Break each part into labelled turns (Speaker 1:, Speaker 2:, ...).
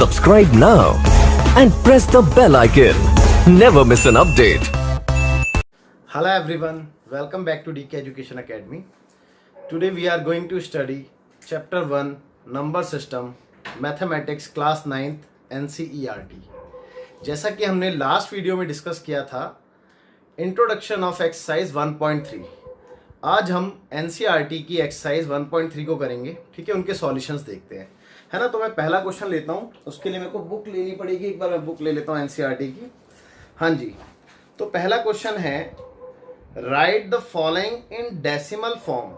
Speaker 1: Subscribe now and press the bell icon. Never miss an update.
Speaker 2: Hello everyone, welcome back to DK Education Academy. Today we are going to study Chapter 1 Number System Mathematics Class 9th NCERT. जैसा कि हमने last video में discuss किया था introduction of exercise 1.3, आज हम NCERT की exercise 1.3 को करेंगे. ठीक है, उनके सॉल्यूशंस देखते हैं, है ना. तो मैं पहला क्वेश्चन लेता हूँ, उसके लिए मेरे को बुक लेनी पड़ेगी. एक बार मैं बुक ले लेता हूँ NCERT की. हाँ जी, तो पहला क्वेश्चन है write the following in decimal form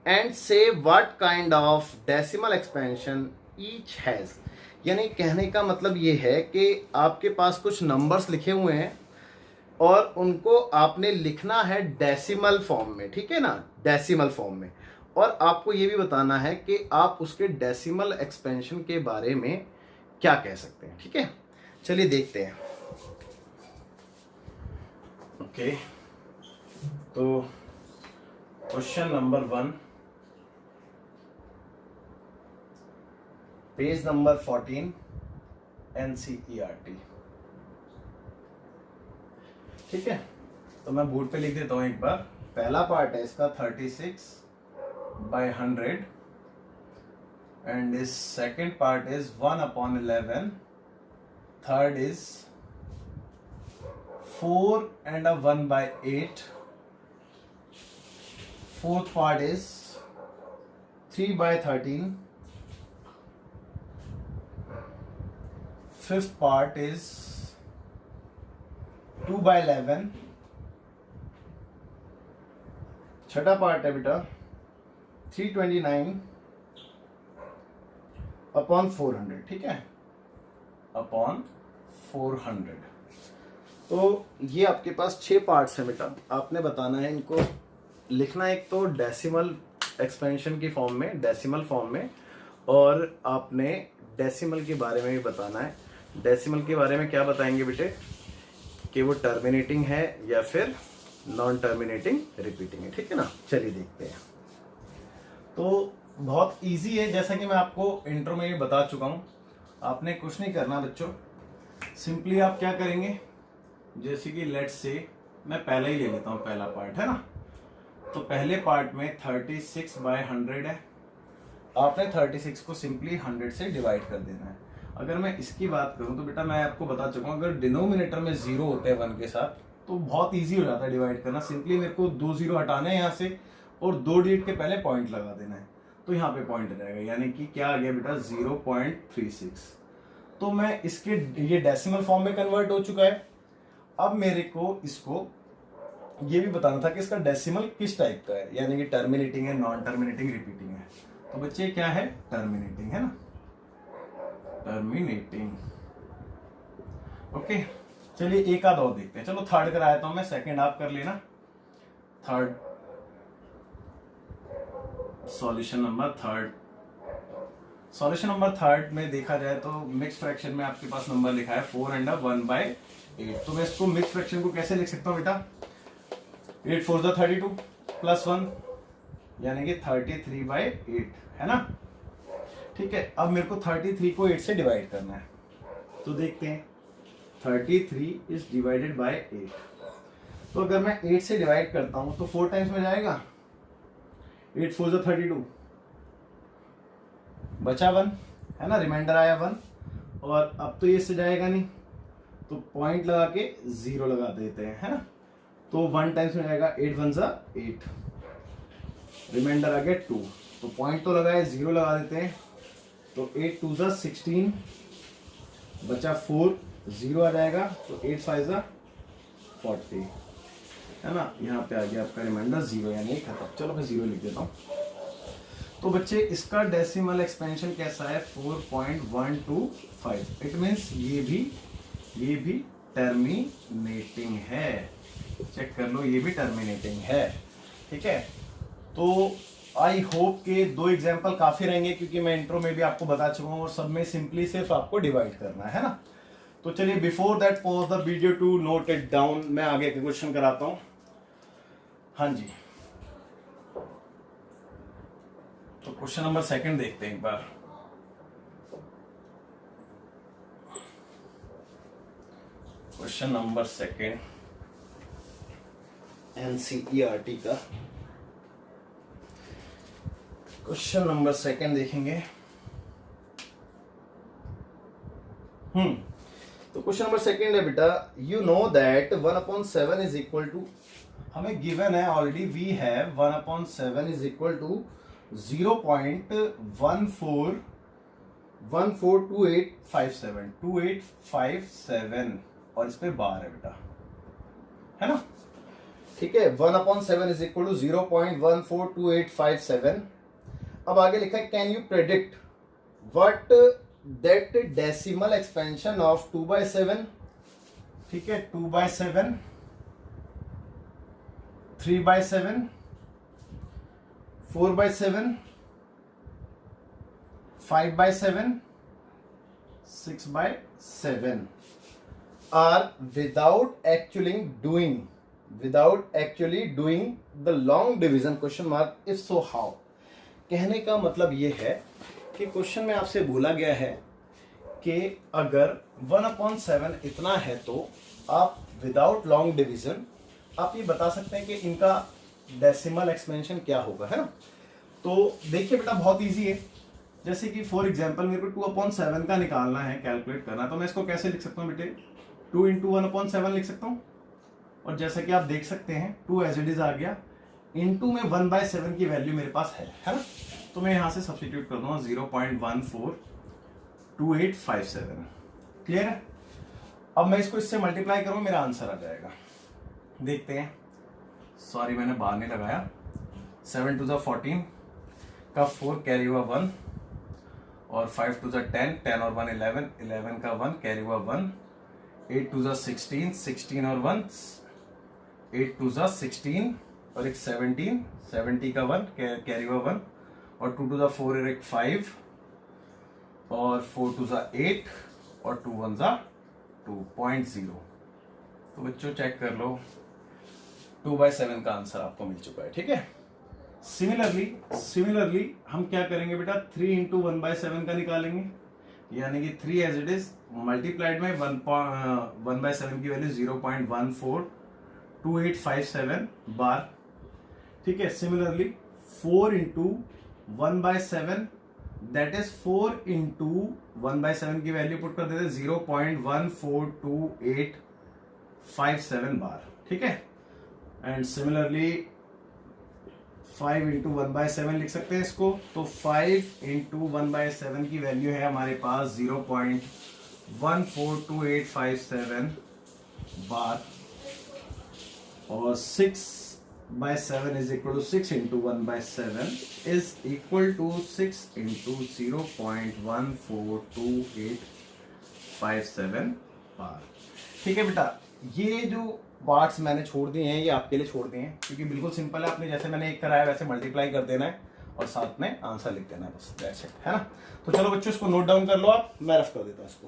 Speaker 2: and say what kind of decimal expansion each has. यानी कहने का मतलब ये है कि आपके पास कुछ नंबर्स लिखे हुए हैं और उनको आपने लिखना है डेसिमल फॉर्म में. ठीक है ना, डेसिमल फॉर्म में. और आपको ये भी बताना है कि आप उसके डेसिमल एक्सपेंशन के बारे में क्या कह सकते हैं. ठीक है, चलिए देखते हैं. ओके, तो question number 1, page number 14 NCERT. ठीक है, तो मैं बोर्ड पे लिख देता हूं एक बार. पहला पार्ट है इसका 36/100 एंड इस second part is 1/11. Third is 4 and a 1/8. Fourth part is 3/13. Fifth part is 2/11. छठा पार्ट है बेटा 329/400. ठीक है, अपॉन 400. तो ये आपके पास 6 पार्ट्स हैं बेटा. आपने बताना है इनको लिखना एक तो डेसिमल एक्सपेंशन की फॉर्म में, डेसिमल फॉर्म में, और आपने डेसिमल के बारे में भी बताना है. डेसिमल के बारे में क्या बताएंगे बेटे कि वो टर्मिनेटिंग है या फिर नॉन टर्मिनेटिंग रिपीटिंग है. ठीक है ना, चलिए देखते हैं. तो बहुत इजी है, जैसा कि मैं आपको इंट्रो में भी बता चुका हूं. आपने कुछ नहीं करना बच्चों, सिंपली आप क्या करेंगे, जैसे कि लेट्स से मैं पहले ही ले लेता हूं, पहला पार्ट है ना. तो पहले पार्ट में 36/100 है. आपने 36 को सिंपली 100 से डिवाइड कर देना है. अगर मैं इसकी बात करूं तो बेटा मैं आपको बता चुका हूं, अगर डिनोमिनेटर में 0 होते हैं 1 के साथ तो बहुत इजी हो जाता है डिवाइड करना. सिंपली मेरे को 2 0 हटाने हैं यहाँ से और 2 डिजिट के पहले पॉइंट लगा देना है. तो यहाँ पे पॉइंट रहेगा, यानी कि क्या आ गया बेटा 0.36. तो मैं इसके ये डेसिमल फॉर्म में कन्वर्ट हो चुका है. अब मेरे को इसको ये भी बताना था कि इसका डेसिमल किस टाइप का है, यानी कि टर्मिनेटिंग है, नॉन टर्मिनेटिंग, रिपीटिंग है. तो बच्चे क्या है, टर्मिनेटिंग है ना, टर्मिनेटिंग. ओके, चलिए एक आध और देखते हैं. चलो थर्ड कराया था मैं, सेकंड आप कर लेना. थर्ड सॉल्यूशन नंबर थर्ड में देखा जाए तो मिक्स फ्रैक्शन में आपके पास नंबर लिखा है 4 and a 1/8. तो मैं इसको मिक्स फ्रैक्शन को कैसे लिख सकता हूं बेटा, 8 4 32 प्लस 1 यानी कि 33/8 है ना. ठीक है, अब मेरे को 33 को 8 से डिवाइड करना है. तो देखते हैं 33 इज डिवाइडेड बाय 8. तो अगर मैं 8 से डिवाइड करता हूं तो 4 टाइम्स में जाएगा. 8 4 32, बचा 1 है ना, रिमाइंडर आया 1. और अब तो ये से जाएगा नहीं, तो पॉइंट लगा के 0 लगा देते हैं, है ना. तो 1 टाइम्स में जाएगा, 8 1 8, रिमाइंडर आ गया 2. तो पॉइंट तो लगाए, 0 लगा देते हैं. तो 8 2 16, बचा 4, 0 आ जाएगा. तो 8 5 40 है ना. यहाँ पे आ गया आपका रिमाइंडर 0, यानी खत्म. चलो मैं 0 लिख देता हूँ. तो बच्चे इसका डेसिमल एक्सपेंशन कैसा है, 4.125. इट मीन्स ये भी टर्मिनेटिंग है. चेक कर लो, ये भी टर्मिनेटिंग है. ठीक है, तो आई होप के 2 एग्जांपल काफी रहेंगे, क्योंकि मैं इंट्रो में भी आपको बता चुका हूं और सब में सिंपली सिर्फ आपको डिवाइड करना है ना. तो चलिए before that pause the video to note it down. मैं आगे के क्वेश्चन कराता हूं. हाँ जी, तो क्वेश्चन नंबर 2 देखते हैं एक बार. क्वेश्चन नंबर सेकेंड एनसीईआरटी का क्वेश्चन नंबर सेकेंड देखेंगे। तो क्वेश्चन नंबर सेकेंड है बेटा, you know that 1/7 is equal to, हमें गिवन है already, we have 1/7 is equal to 0.142857 और इस पे बार है बेटा, है ना, ठीक है। 1/7 इज इक्वल टू 0.142857। अब आगे लिखा है, can you predict what that decimal expansion of 2/7, ठीक है, 2/7, 3/7, 4/7, 5/7, 6/7 are without actually doing the long division question mark, if so how। कहने का मतलब ये है कि क्वेश्चन में आपसे बोला गया है कि अगर 1/7 इतना है तो आप विदाउट लॉन्ग डिवीजन आप ये बता सकते हैं कि इनका डेसिमल एक्सपेंशन क्या होगा, है ना। तो देखिए बेटा बहुत इजी है, जैसे कि फॉर एग्जांपल मेरे को 2/7 का निकालना है, कैलकुलेट करना है, तो मैं इसको कैसे लिख सकता हूँ बेटे, 2 × 1/7 लिख सकता हूँ। और जैसा कि आप देख सकते हैं 2 एज इट इज आ गया, इनटू में 1/7 की वैल्यू मेरे पास है ना। तो मैं यहां से सब्स्टिट्यूट कर दूंगा 0.142857, क्लियर है। अब मैं इसको इससे मल्टीप्लाई करूंगा, मेरा आंसर आ जाएगा। देखते हैं, सॉरी मैंने बार नहीं लगाया। 7 × 14 का 4 कैरी हुआ 1 और 5 × 10, 10 और 1 11, 11 का 1 कैरी हुआ 1, 8 × 16, 16 और 1, 8 × 16 और एक 17, 70 का 1 कैरी हुआ 1 और 2 × 4 एक 5 और 4 × 8 और 2 1 2.0। तो बच्चों चेक कर लो, 2/7 का आंसर आपको मिल चुका है, ठीक है। सिमिलरली हम क्या करेंगे बेटा, 3 × 1/7 का निकालेंगे, यानी कि 3 एज इट इज मल्टीप्लाइड में 1/7 की वैल्यू 0.142857 बार, ठीक है। सिमिलरली 4 × 1/7 दैट इज 4 × 1/7 की वैल्यू पुट कर देते 0.142857 बार, ठीक है। एंड सिमिलरली 5 × 1/7 लिख सकते हैं इसको, तो 5 × 1/7 की वैल्यू है हमारे पास 0.142857 बार और 6/7 is equal to 6 × 1/7 is equal to 6 × 0.142857 bar, ठीक है बेटा। ये जो पार्ट्स मैंने छोड़ दिए हैं ये आपके लिए छोड़ दिए हैं, क्योंकि बिल्कुल सिंपल है, आपने जैसे मैंने एक कराया वैसे मल्टीप्लाई कर देना है और साथ में आंसर लिख देना है, बस दैट्स इट, है ना। तो चलो बच्चों इसको नोट डाउन कर लो आप, मैं रफ कर देता हूं इसको।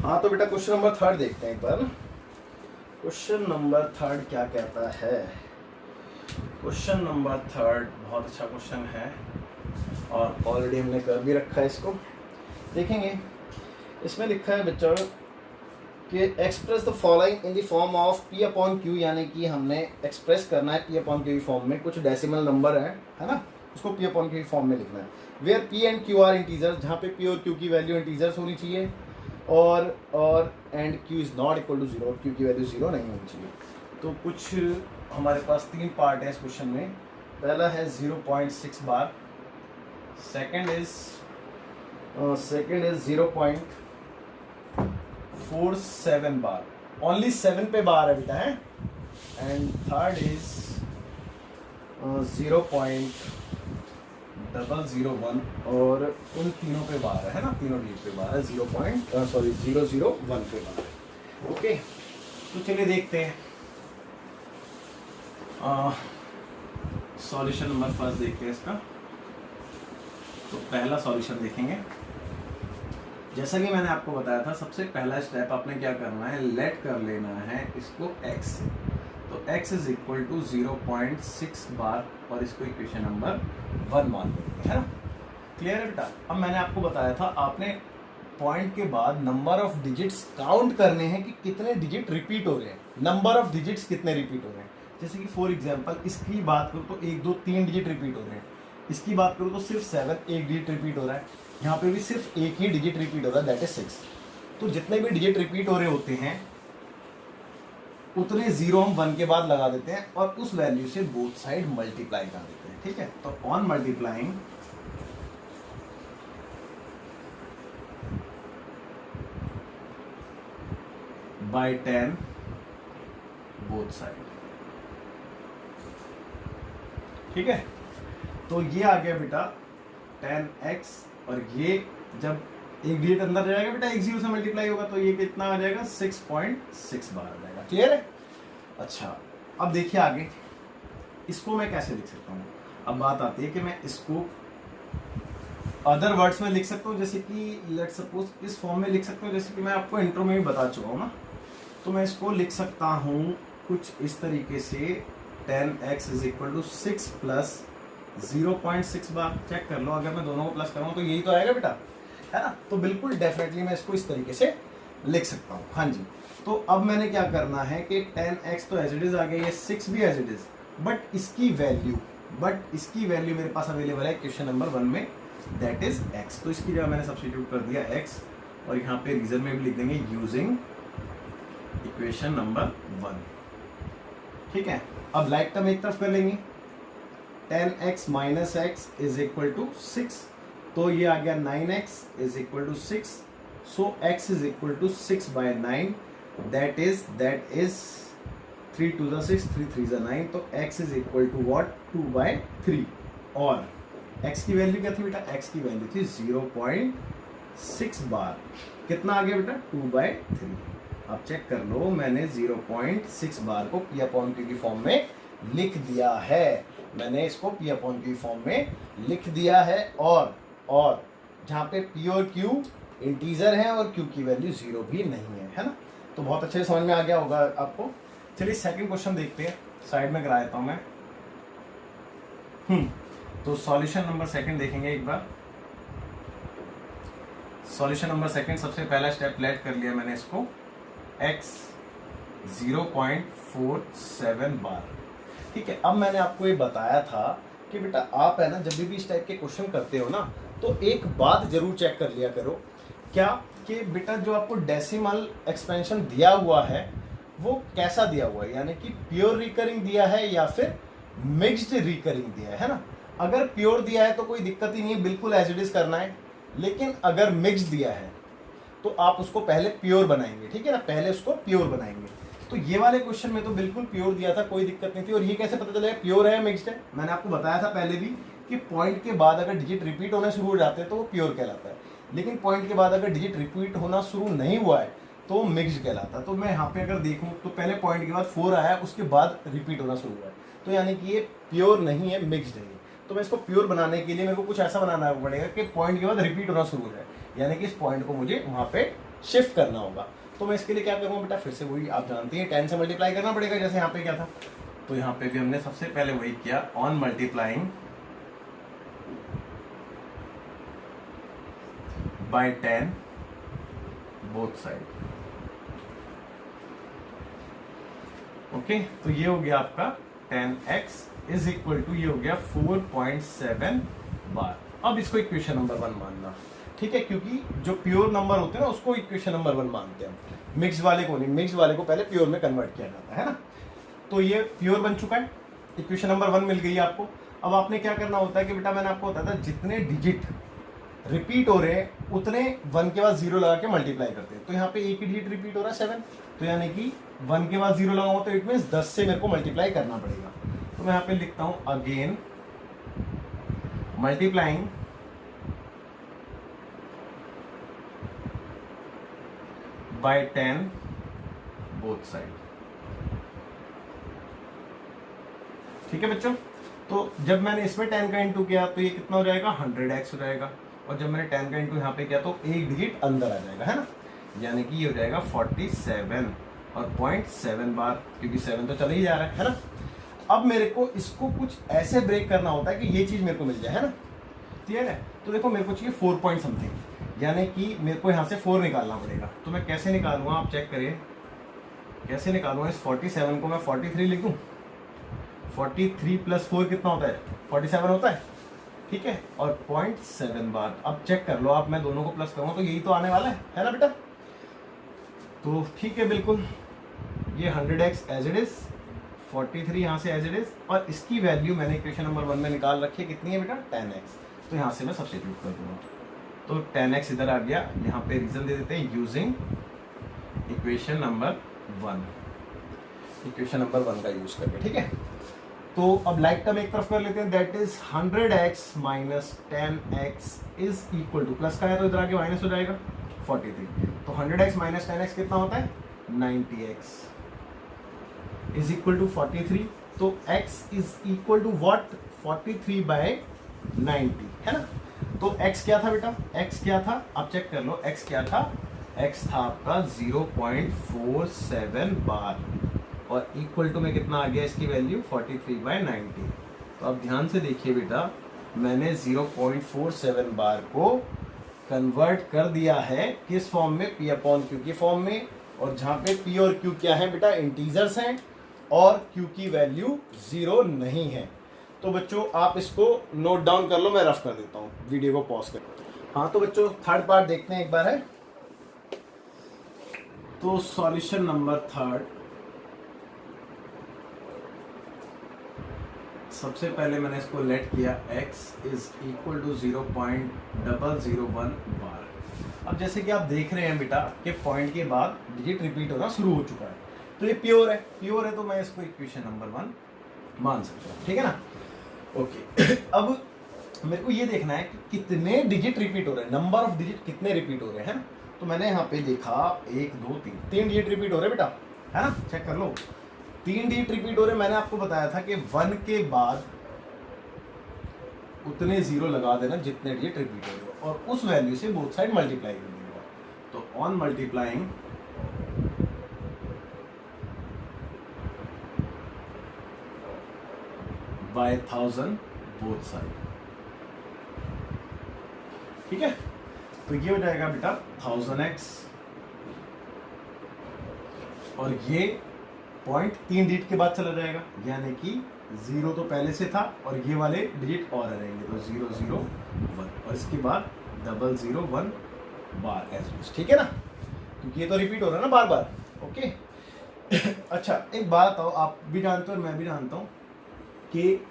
Speaker 2: हाँ तो बेटा क्वेश्चन नंबर 3 देखते हैं एक बार। क्वेश्चन नंबर 3 क्या कहता है। क्वेश्चन नंबर 3 बहुत अच्छा क्वेश्चन है और ऑलरेडी हमने कर भी रखा है इसको, देखेंगे। इसमें लिखा है बच्चों कि express the following in the form of P/Q, यानी कि हमने एक्सप्रेस करना है P/Q फॉर्म में, कुछ डेसिमल नंबर है ना, उसको P/Q फॉर्म में लिखना है। Where P and Q are integers, जहाँ पे P और Q की वैल्यू इंटीजर्स होनी चाहिए और and Q is not equal to 0, और Q की वैल्यू 0 नहीं होनी चाहिए। तो कुछ हमारे पास 3 पार्ट है इस क्वेश्चन में। पहला है 0.6 बार, सेकंड इज 0.47 बार, ओनली 7 पे बार है बेटा है, एंड थर्ड इज 0.001 और उन तीनों पे बार है ना, तीनों डिजिट पे बार है, 0.001 पे बार है। ओके, तो चलिए देखते हैं सॉल्यूशन नंबर फर्स्ट देखते हैं इसका। तो पहला सॉल्यूशन देखेंगे, जैसा कि मैंने आपको बताया था, सबसे पहला स्टेप आपने क्या करना है, लेट कर लेना है इसको x से। तो x इज इक्वल टू 0.6 बार और इसको इक्वेशन नंबर 1 मान लेंगे, है ना। क्लियर है बेटा। अब मैंने आपको बताया था आपने पॉइंट के बाद नंबर ऑफ डिजिट्स काउंट करने हैं कि कितने डिजिट रिपीट हो रहे हैं, नंबर ऑफ डिजिट्स कितने रिपीट हो रहे हैं। जैसे कि फॉर एग्जांपल इसकी बात करूँ तो 1 2 3 डिजिट रिपीट हो रहे हैं, इसकी बात करूँ तो सिर्फ 7 एक डिजिट रिपीट हो रहा है, यहाँ पे भी सिर्फ एक ही डिजिट रिपीट हो रहा है, दैट इज 6। तो जितने भी डिजिट रिपीट हो रहे होते हैं उतने जीरो हम 1 के बाद लगा देते हैं और उस वैल्यू से बोथ साइड मल्टीप्लाई कर देते हैं, ठीक है। तो on multiplying by 10 both side, ठीक है। तो ये आ गया बेटा 10x और ये जब एक डिजिट अंदर जाएगा बेटा एक जीरो से मल्टीप्लाई होगा तो ये कितना आ जाएगा 6.6 बार आ जाएगा। क्लियर है। अच्छा अब देखिए आगे इसको मैं कैसे लिख सकता हूँ। अब बात आती है कि मैं इसको अदर वर्ड्स में लिख सकता हूँ, जैसे कि लेट्स सपोज इस फॉर्म में लिख सकता हूँ, जैसे कि मैं आपको इंट्रो में भी बता चुका हूँ ना। तो मैं इसको लिख सकता हूँ कुछ इस तरीके से 10x is equal to 6 plus 0.6 bar. Check कर लो, अगर मैं दोनों को प्लस करूँ तो यही तो आएगा बेटा, है ना। तो बिल्कुल डेफिनेटली मैं इसको इस तरीके से लिख सकता हूँ। हाँ जी। तो अब मैंने क्या करना है कि 10x तो एज इट इज आ गया, ये 6 भी एज इट इज, बट इसकी वैल्यू मेरे पास अवेलेबल है क्वेश्चन नंबर 1 में, दैट इज x। तो इसकी जगह मैंने सब्स्टिट्यूट कर दिया x और यहाँ पे रीजन में भी लिख देंगे यूजिंग इक्वेशन नंबर 1, ठीक है। अब लाइक टर्म एक तरफ कर लेंगे, 10x minus x is equal to 6, तो ये आ गया 9x is equal to 6, so x is equal to 6 by 9, that is 3 2 6, 3 3 9, तो x is equal to what 2 by 3। और x की वैल्यू क्या थी बेटा, x की वैल्यू थी 0.6 बार। कितना आ गया बेटा 2 बाय 3। अब चेक कर लो, मैंने 0.6 बार को p अपॉन q की फॉर्म में लिख दिया है, मैंने इसको p अपॉन q की फॉर्म में लिख दिया है। और जहाँ पे p और q इंटीजर है और q की वैल्यू 0 भी नहीं है ना। तो बहुत अच्छे से समझ में आ गया होगा आपको। चलिए सेकंड क्वेश्चन देखते हैं, साइड में करा देता हूँ मैं। तो सॉल्यूशन नंबर सेकंड देखेंगे एक बार। सॉल्यूशन नंबर सेकंड, सबसे पहला स्टेप लेट कर लिया मैंने इसको x 0.47 बार, ठीक है। अब मैंने आपको ये बताया था कि बेटा आप है ना जब भी इस टाइप के क्वेश्चन करते हो ना तो एक बात जरूर चेक कर लिया करो, क्या कि बेटा जो आपको डेसिमल एक्सपेंशन दिया हुआ है वो कैसा दिया हुआ है, यानी कि प्योर रिकरिंग दिया है या फिर मिक्स्ड रिकरिंग दिया है ना। अगर प्योर दिया है तो कोई दिक्कत ही नहीं है, बिल्कुल एज इट इज करना है। लेकिन अगर मिक्स्ड दिया है तो आप उसको पहले प्योर बनाएंगे, ठीक है ना, पहले उसको प्योर बनाएंगे। तो ये वाले क्वेश्चन में तो बिल्कुल प्योर दिया था, कोई दिक्कत नहीं थी। और ये कैसे पता चलेगा प्योर है या मिक्स्ड है, मैंने आपको बताया था पहले भी कि पॉइंट के बाद अगर डिजिट रिपीट होना शुरू हो जाते हैं तो वो प्योर कहलाता है, लेकिन पॉइंट के बाद अगर डिजिट रिपीट होना शुरू नहीं हुआ है तो वो मिक्स्ड कहलाता है। तो मैं यहाँ पे अगर देखूँ तो पहले पॉइंट के बाद 4 आया, उसके बाद रिपीट होना शुरू हुआ है, तो यानी कि ये प्योर नहीं है, मिक्स्ड है। तो मैं इसको प्योर बनाने के लिए मेरे को कुछ ऐसा बनाना पड़ेगा कि पॉइंट के बाद रिपीट होना शुरू हो जाए, यानी कि इस पॉइंट को मुझे वहाँ पे शिफ्ट करना होगा। तो मैं इसके लिए क्या करूँगा बेटा, फिर से वही आप जानते हैं 10 से मल्टीप्लाई करना पड़ेगा, जैसे यहाँ पे क्या था। तो यहाँ पे भी हमने सबसे पहले वही किया, on multiplying by 10 both side. Okay, तो ये हो गया आपका 10x इज इक्वल टू, ये हो गया 4.7 बार। अब इसको इक्वेशन नंबर 1 मानना, ठीक है, क्योंकि जो प्योर नंबर होते हैं ना उसको इक्वेशन नंबर 1 मानते हैं, मिक्स वाले को नहीं। मिक्स वाले को पहले प्योर में कन्वर्ट किया जाता है ना। तो ये प्योर बन चुका है, इक्वेशन नंबर 1 मिल गई है आपको। अब आपने क्या करना होता है कि बेटा मैंने आपको बताया था जितने डिजिट रिपीट हो रहे हैं उतने 1 के बाद 0 लगा के मल्टीप्लाई करते हैं। तो यहाँ पे एक ही डिजिट रिपीट हो रहा है 7, तो यानी कि 1 के बाद 0 लगाऊंगा तो इट मीन्स 10 से मेरे को मल्टीप्लाई करना पड़ेगा। तो मैं यहाँ पे लिखता हूं again multiplying by 10 both side, ठीक है बच्चों। तो जब मैंने इसमें 10 का इंटू किया तो ये कितना हो जाएगा 100x हो जाएगा, और जब मैंने 10 का इंटू यहाँ पे किया तो एक डिजिट अंदर आ जाएगा, है ना, यानी कि ये हो जाएगा 47 और 0.7 बार, क्योंकि 7 तो चला ही जा रहा है ना। अब मेरे को इसको कुछ ऐसे ब्रेक करना होता है कि ये चीज मेरे को मिल जाए, है ना, क्लियर है। तो देखो मेरे को चाहिए 4 पॉइंट समथिंग, यानी कि मेरे को यहाँ से 4 निकालना पड़ेगा। तो मैं कैसे निकालूंगा, आप चेक करिए कैसे निकालूंगा। इस 47 को मैं 43 लिख दूँ, 43 प्लस 4 कितना होता है, 47 होता है, ठीक है, और 0.7 बार। अब चेक कर लो आप, मैं दोनों को प्लस करूँगा तो यही तो आने वाला है ना बेटा। तो ठीक है, बिल्कुल ये 100x एज इट इज, 43 यहाँ से एज इट इज, और इसकी वैल्यू मैंने इक्वेशन नंबर 1 में निकाल रखी है, कितनी है बेटा, 10x। तो यहाँ से मैं सब्स्टिट्यूट कर दूंगा, तो 10x इधर आ गया। यहाँ पे रीजन दे देते हैं, using equation number 1, equation number 1 का यूज करके, ठीक है। तो अब लाइक टर्म एक तरफ कर लेते हैं, that is 100x minus 10x is equal to, plus का है तो इधर आके माइनस हो जाएगा 43। तो 100x माइनस 10x कितना होता है, 90x इज इक्वल टू 43। तो x is equal to what, 43 by 90, है ना। तो x क्या था बेटा, x क्या था, आप चेक कर लो, x क्या था, x था आपका 0.47 बार, और इक्वल टू में कितना आ गया इसकी वैल्यू, 43 बाय 90। तो अब ध्यान से देखिए बेटा, मैंने 0.47 बार को कन्वर्ट कर दिया है किस फॉर्म में, p अपॉन q की फॉर्म में, और जहां पे p और q क्या है बेटा, इंटीजर्स हैं, और q की वैल्यू 0 नहीं है। तो बच्चों आप इसको नोट डाउन कर लो, मैं रफ कर देता हूँ, वीडियो को पॉज कर। हाँ तो बच्चों थर्ड पार्ट देखते हैं एक बार, है। तो सॉल्यूशन नंबर 3, सबसे पहले मैंने इसको लेट किया x इज इक्वल टू 0.001 बार। अब जैसे कि आप देख रहे हैं बेटा कि पॉइंट के बाद डिजिट रिपीट होना शुरू हो चुका है, तो ये प्योर है, तो मैं इसको इक्वेशन नंबर 1 मान सकता हूँ, ठीक है ना। ओके अब मेरे को ये देखना है कि कितने डिजिट रिपीट हो रहे हैं, नंबर ऑफ डिजिट कितने रिपीट हो रहे हैं। तो मैंने यहाँ पे देखा 1 2 3 डिजिट रिपीट हो रहे हैं बेटा, है ना, चेक कर लो, 3 डिजिट रिपीट हो रहे। मैंने आपको बताया था कि 1 के बाद उतने 0 लगा देना जितने डिजिट रिपीट हो रहे, और उस वैल्यू से बोथ साइड मल्टीप्लाई कर देगा। तो on multiplying by 1000 both side, ठीक है। तो ये हो जाएगा बेटा 1000x, और ये पॉइंट 3 डिजिट के बाद चला जाएगा, यानी कि 0 तो पहले से था और ये वाले डिजिट और रहेंगे, तो 0 0 1, और इसके बाद 0 0 1 बार एज, ठीक है ना, क्योंकि ये तो रिपीट हो रहा है ना बार बार। ओके अच्छा एक बात बताओ, आप भी जानते हो और मैं भी जानता हूँ कि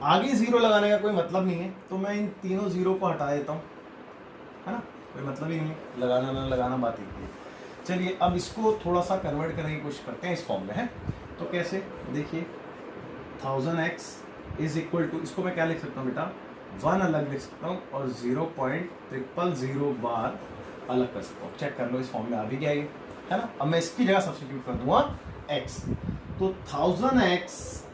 Speaker 2: आगे 0 लगाने का कोई मतलब नहीं है, तो मैं इन तीनों 0 को हटा देता हूँ, है ना, कोई मतलब ही नहीं है, लगाना ना लगाना बात ही है। चलिए अब इसको थोड़ा सा कन्वर्ट करने की कोशिश करते हैं इस फॉर्म में, है। तो कैसे, देखिए 1000x इज इक्वल टू, इसको मैं क्या लिख सकता हूँ बेटा, 1 अलग लिख सकता हूँ और 0.000 बार अलग कर सकता हूँ। चेक कर लो इस फॉर्म में आ भी गया ये, है ना। अब मैं इसकी जगह सब्स्टिट्यूट कर दूंगा x, तो 1000x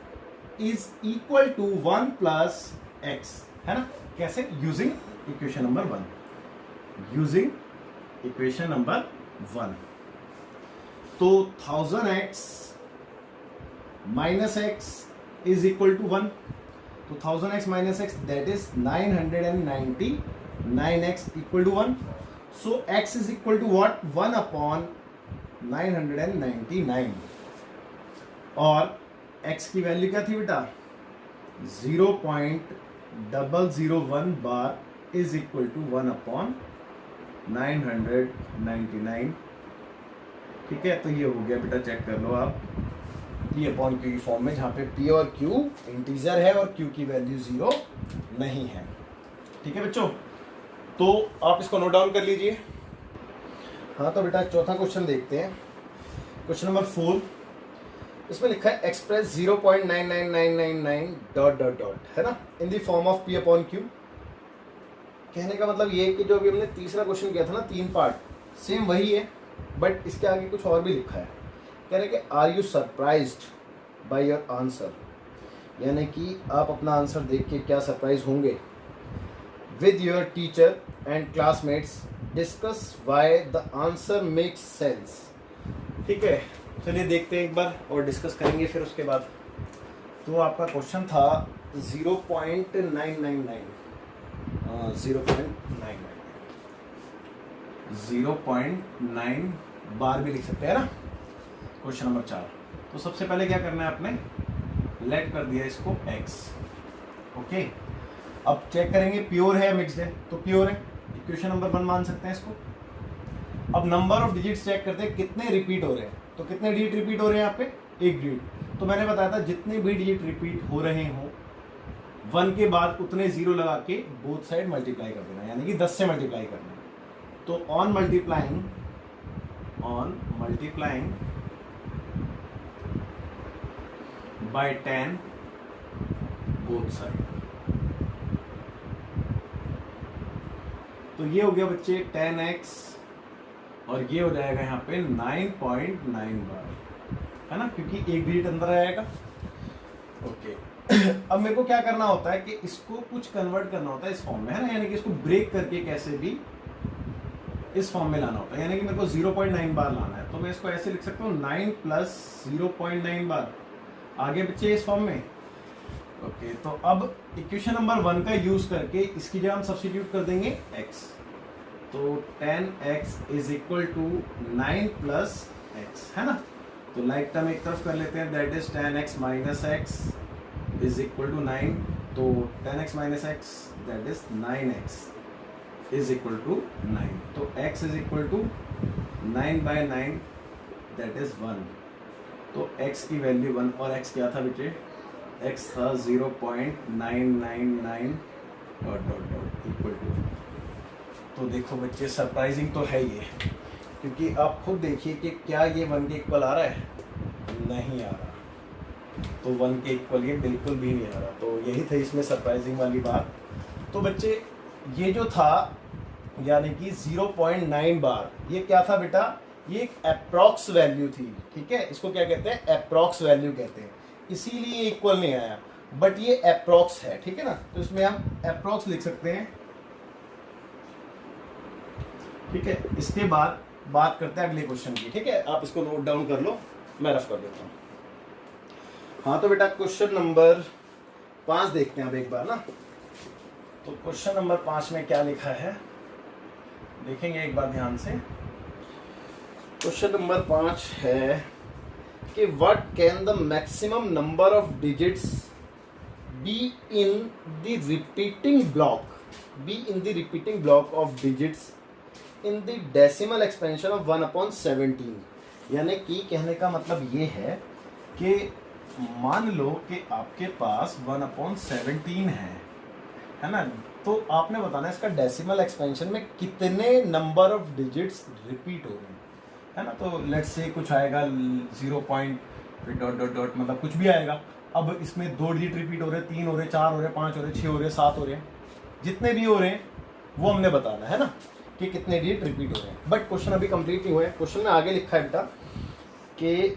Speaker 2: is equal to 1 plus x, है ना, कैसे, using equation number 1, using equation number 1। तो 1000x minus x is equal to 1, तो 1000x minus x that is 999x equal to 1। So x is equal to what, 1 upon 999, और x की value क्या थी बेटा, 0.001 bar is equal to 1 upon 999, ठीक है। तो ये हो गया बेटा, चेक कर लो आप, p अपॉन q की फॉर्म में, जहाँ पे p और q इंटीजर है और q की वैल्यू 0 नहीं है, ठीक है बच्चों। तो आप इसको नोट डाउन कर लीजिए। हाँ तो बेटा चौथा क्वेश्चन देखते हैं, क्वेश्चन नंबर 4। इसमें लिखा है एक्सप्रेस 0.99999 डॉट डॉट डॉट, है ना, in the form of p upon q। कहने का मतलब ये है कि जो अभी हमने तीसरा क्वेश्चन किया था ना, 3 पार्ट, सेम वही है, बट इसके आगे कुछ और भी लिखा है। कह रहे कि are you surprised by your answer, यानी कि आप अपना आंसर देख के क्या सरप्राइज होंगे। With your teacher and classmates discuss why the answer makes sense. ठीक है, चलिए देखते हैं एक बार और डिस्कस करेंगे फिर उसके बाद। तो आपका क्वेश्चन था 0.999 0.9 बार भी लिख सकते हैं ना। Question number 4। तो सबसे पहले क्या करना है, आपने लेट कर दिया इसको x। ओके, अब चेक करेंगे प्योर है या मिक्स्ड है। तो प्योर है, इक्वेशन नंबर 1 मान सकते हैं इसको। अब नंबर ऑफ डिजिट्स चेक करते हैं कितने रिपीट हो रहे हैं। तो कितने डिजिट रिपीट हो रहे हैं यहाँ पे, 1 डिजिट। तो मैंने बताया था जितने भी डिजिट रिपीट हो रहे हो 1 के बाद उतने 0 लगा के बोथ साइड मल्टीप्लाई कर देना, यानी कि 10 से मल्टीप्लाई करना। तो on multiplying by 10 both side. तो ये हो गया बच्चे 10x और ये हो जाएगा यहाँ पे 9.9 बार, है ना, क्योंकि एक डिजिट अंदर आएगा। ओके अब मेरे को क्या करना होता है कि इसको कुछ कन्वर्ट करना होता है इस फॉर्म में, है ना, यानी कि इसको ब्रेक करके कैसे भी इस फॉर्म में लाना होता है, यानी कि मेरे को 0.9 बार लाना है। तो मैं इसको ऐसे लिख सकता हूँ 9 प्लस 0.9 बार, आगे बच्चे इस फॉर्म में। ओके, तो अब इक्वेशन नंबर 1 का यूज करके इसकी जगह हम सब्स्टिट्यूट कर देंगे x। तो 10x is equal to 9 plus x, है ना। तो लाइक टर्म एक तरफ कर लेते हैं, that is 10x minus x is equal to 9। तो 10x minus x that is 9x is equal to 9। तो x is equal to 9/9 that is 1। तो x की वैल्यू 1 और x क्या था बेटे, x था 0.999 इक्वल टू। तो देखो बच्चे सरप्राइजिंग तो है ये, क्योंकि आप खुद देखिए कि क्या ये 1 के इक्वल आ रहा है, नहीं आ रहा। तो 1 के इक्वल ये बिल्कुल भी नहीं आ रहा। तो यही था इसमें सरप्राइजिंग वाली बात। तो बच्चे ये जो था यानी कि 0.9 बार, ये क्या था बेटा, ये एक अप्रॉक्स वैल्यू थी। ठीक है, इसको क्या कहते हैं, अप्रॉक्स वैल्यू कहते हैं, इसीलिए इक्वल नहीं आया, बट ये अप्रॉक्स है। ठीक है ना, तो इसमें हम अप्रॉक्स लिख सकते हैं। ठीक है, इसके बाद बात करते हैं अगले क्वेश्चन की। ठीक है, आप इसको नोट डाउन कर लो, मैं रफ कर देता हूँ। हाँ तो बेटा क्वेश्चन नंबर 5 देखते हैं अब एक बार ना। तो क्वेश्चन नंबर 5 में क्या लिखा है देखेंगे एक बार ध्यान से। क्वेश्चन नंबर 5 है कि what can the maximum number of digits be in the repeating block of digits in the decimal expansion of 1/17। यानी कि कहने का मतलब ये है कि मान लो कि आपके पास 1/17 है ना। तो आपने बताना है इसका डेसिमल एक्सपेंशन में कितने नंबर ऑफ डिजिट्स रिपीट हो रहे हैं, है ना। तो लेट्स से कुछ आएगा 0. डॉट मतलब कुछ भी आएगा। अब इसमें 2 डिजिट रिपीट हो रहे हैं, 3 हो रहे, 4 हो रहे, 5 हो रहे, 6 हो रहे, 7 हो रहे हैं, जितने भी हो रहे हैं वो हमने बताना है ना कि कितने डिजिट रिपीट हो रहे हैं। बट क्वेश्चन अभी कंप्लीट नहीं हुआ है। क्वेश्चन में आगे लिखा है बेटा कि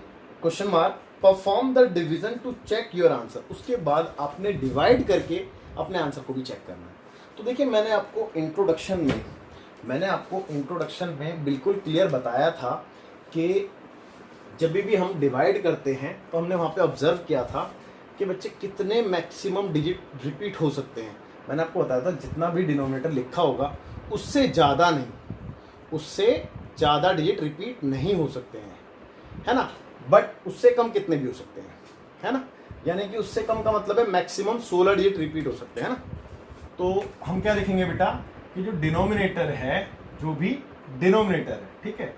Speaker 2: question mark perform the division to check your answer. उसके बाद आपने डिवाइड करके अपने आंसर को भी चेक करना है। तो देखिए मैंने आपको इंट्रोडक्शन में बिल्कुल क्लियर बताया था कि जब भी हम डिवाइड करते हैं तो हमने वहाँ पे ऑब्जर्व किया था कि बच्चे कितने मैक्सिमम डिजिट रिपीट हो सकते हैं। मैंने आपको बताया था जितना भी डिनोमिनेटर लिखा होगा उससे ज़्यादा नहीं, उससे ज़्यादा डिजिट रिपीट नहीं हो सकते हैं, है ना। बट उससे कम कितने भी हो सकते हैं, है ना। यानी कि उससे कम का मतलब है मैक्सिमम 16 डिजिट रिपीट हो सकते हैं ना। तो हम क्या लिखेंगे बेटा कि जो डिनोमिनेटर है, जो भी डिनोमिनेटर है, ठीक है,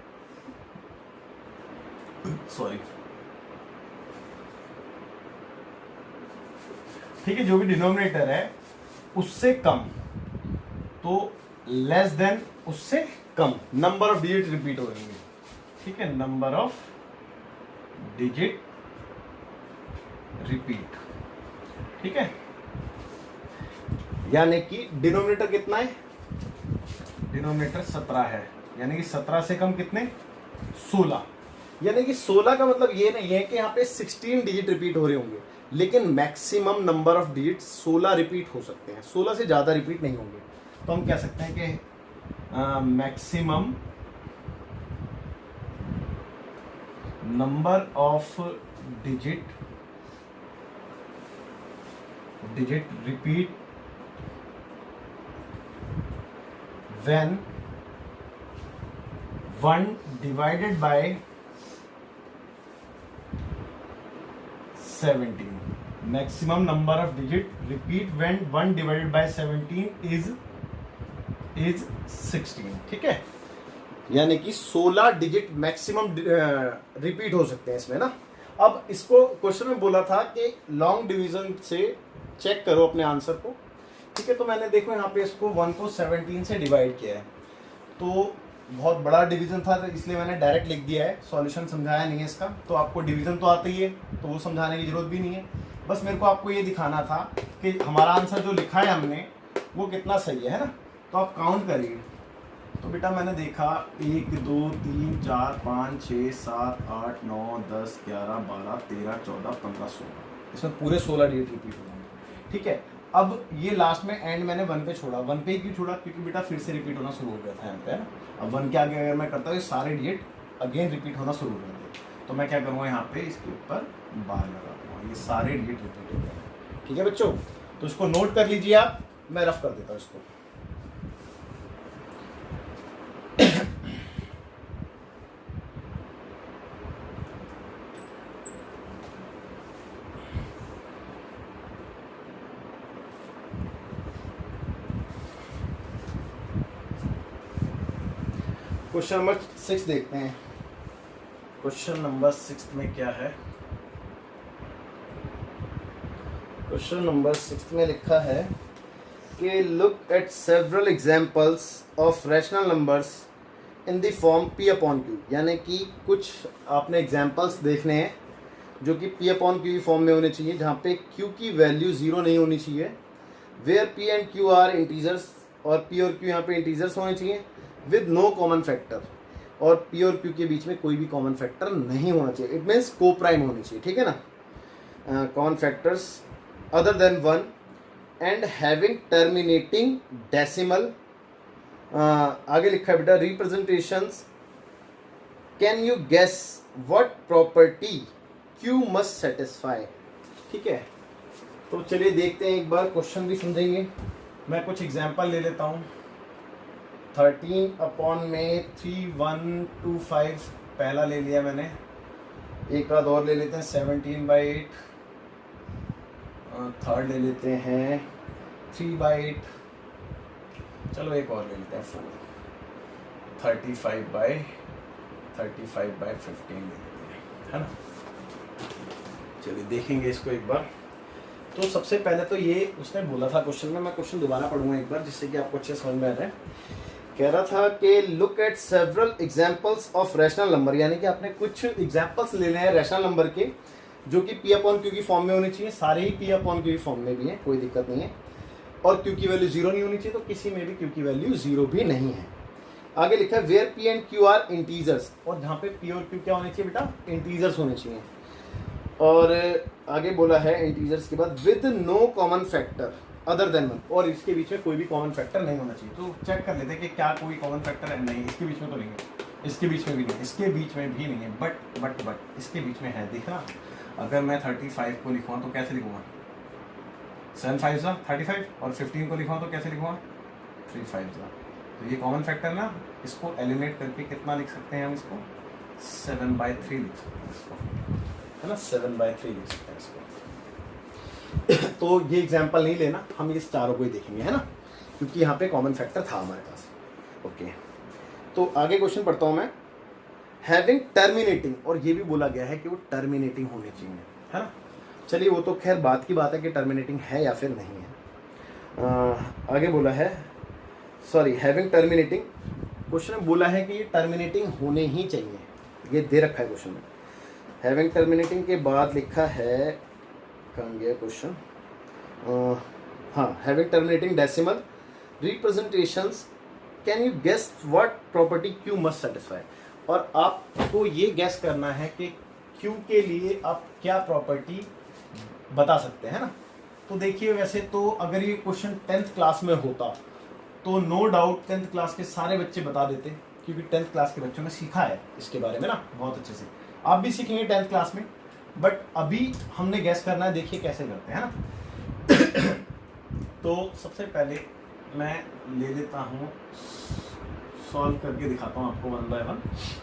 Speaker 2: सॉरी, ठीक है, जो भी डिनोमिनेटर है उससे कम, तो लेस देन उससे कम नंबर ऑफ डिजिट रिपीट हो रहेंगे। ठीक है, नंबर ऑफ डिजिट रिपीट। ठीक है, यानी कि डिनोमिनेटर कितना है, डिनोमिनेटर 17 है, यानी कि 17 से कम कितने, 16। यानी कि 16 का मतलब ये नहीं है कि यहाँ पे 16 डिजिट रिपीट हो रहे होंगे, लेकिन maximum number of digit 16 repeat हो सकते हैं, 16 से ज़्यादा रिपीट नहीं होंगे। तो हम कह सकते हैं कि maximum number of digit repeat when 1 divided by 17. Maximum number of digit repeat when 1 divided by 17 is 16. ठीक है, यानी कि 16 डिजिट मैक्सिमम रिपीट हो सकते हैं इसमें ना। अब इसको क्वेश्चन में बोला था कि लॉन्ग डिवीजन से चेक करो अपने आंसर को। ठीक है, तो मैंने देखो यहाँ पे इसको 1 को 17 से डिवाइड किया है, तो बहुत बड़ा डिवीजन था, तो इसलिए मैंने डायरेक्ट लिख दिया है, सॉल्यूशन समझाया नहीं है इसका। तो आपको डिवीजन तो आता ही है, तो वो समझाने की जरूरत भी नहीं है। बस मेरे को आपको ये दिखाना था कि हमारा आंसर जो लिखा है हमने वो कितना सही है ना। तो आप काउंट करिए। तो बेटा मैंने देखा 1 2 3 4 5 6 7 8 9 10 11 12 13 14 15 16, इसमें पूरे 16 डिजिट रिपीट होंगे। ठीक है, अब ये लास्ट में एंड मैंने 1 पे छोड़ा। 1 पे क्यों छोड़ा? क्योंकि बेटा फिर से रिपीट होना शुरू हो गया था यहाँ पे, है ना। अब 1 के आगे अगर मैं करता हूँ सारे डिजिट अगेन रिपीट होना शुरू हो जाते, तो मैं क्या करूँगा यहाँ पे इसके ऊपर बार लगा दूँगा, ये सारे डिजिट रिपीट हो गए। ठीक है बच्चों, तो इसको नोट कर लीजिए आप, मैं रफ कर देता हूँ इसको। क्वेश्चन नंबर 6 देखते हैं। क्वेश्चन नंबर 6 में क्या है? क्वेश्चन नंबर 6 में लिखा है कि look at several examples of rational numbers in the form p upon q, यानी कि कुछ आपने एग्जांपल्स देखने हैं जो कि p अपॉन q की फॉर्म में होने चाहिए, जहाँ पे q की वैल्यू 0 नहीं होनी चाहिए, where p and q are integers, और p और q यहाँ पे इंटीजर्स होने चाहिए विद नो कॉमन फैक्टर, और p और q के बीच में कोई भी कॉमन फैक्टर नहीं होना चाहिए। इट मीन्स को प्राइम होनी चाहिए। ठीक है ना, common factors other than 1 and having terminating decimal. आगे लिखा है बेटा representations, can you guess what property q must satisfy. ठीक है, तो चलिए देखते हैं एक बार, क्वेश्चन भी समझेंगे। मैं कुछ एग्जांपल ले लेता हूँ। 13 अपॉन में 3125 पहला ले लिया मैंने, एक आध और ले लेते हैं 17/8, थर्ड ले लेते हैं 3/8, चलो एक और ले लेते हैं 4, 35/15 ले लेते हैं, है ना। चलिए देखेंगे इसको एक बार। तो सबसे पहले तो ये उसने बोला था क्वेश्चन में, मैं क्वेश्चन दोबारा पढ़ूंगा एक बार जिससे कि आपको अच्छे समझ में आ जाए। कह रहा था कि look at several examples of rational number, यानी कि आपने कुछ एग्जांपल्स लेने हैं रैशनल नंबर के जो कि p अपॉन q की फॉर्म में होनी चाहिए। सारे ही p अपॉन q की फॉर्म में भी हैं, कोई दिक्कत नहीं है, और q की वैल्यू 0 नहीं होनी चाहिए, तो किसी में भी q की वैल्यू 0 भी नहीं है। आगे लिखा है where p and q are integers, और जहाँ पे p और q क्या होने चाहिए बेटा? इंटीजर्स होने चाहिए। और आगे बोला है इंटीजर्स के बाद with no common factor other than 1, और इसके बीच में कोई भी कॉमन फैक्टर नहीं होना चाहिए। तो चेक कर लेते हैं कि क्या कोई कॉमन फैक्टर है। नहीं, इसके बीच में तो नहीं है, इसके बीच में भी नहीं, इसके बीच में भी नहीं है, बट इसके बीच में है। देखना, अगर मैं 35 को लिखूँ तो कैसे लिखूँगा? 7 5 35, और 15 को लिखूँ तो कैसे लिखूँगा? 3 5। तो ये कॉमन फैक्टर ना, इसको एलिमिनेट करके कितना लिख सकते हैं हम? इसको 7/3 लिख सकते हैं इसको, है ना, 7/3 लिख सकते हैं इसको। तो ये एग्जांपल नहीं लेना, हम इस चारों को ही देखेंगे, है ना, क्योंकि यहाँ पे कॉमन फैक्टर था हमारे पास। ओके, तो आगे क्वेश्चन पढ़ता हूँ मैं। हैविंग टर्मिनेटिंग, और ये भी बोला गया है कि वो टर्मिनेटिंग होनी चाहिए, है ना। चलिए वो तो खैर बात की बात है कि टर्मिनेटिंग है या फिर नहीं है। आगे बोला है, सॉरी, हैविंग टर्मिनेटिंग, क्वेश्चन में बोला है कि ये टर्मिनेटिंग होने ही चाहिए, ये दे रखा है क्वेश्चन में। हैविंग टर्मिनेटिंग के बाद लिखा है, कहाँ गया क्वेश्चन? हाँ, having terminating decimal representations, can you guess what property q must satisfy. और आपको ये गेस करना है कि q के लिए आप क्या प्रॉपर्टी बता सकते हैं, है ना। तो देखिए, वैसे तो अगर ये क्वेश्चन 10th क्लास में होता तो नो डाउट 10th क्लास के सारे बच्चे बता देते, क्योंकि 10th क्लास के बच्चों ने सीखा है इसके बारे में ना बहुत अच्छे से। आप भी सीखेंगे 10th क्लास में, बट अभी हमने गैस करना है, देखिए कैसे करते हैं ना। तो सबसे पहले मैं ले लेता हूँ, सॉल्व करके दिखाता हूँ आपको 1 बाय 1,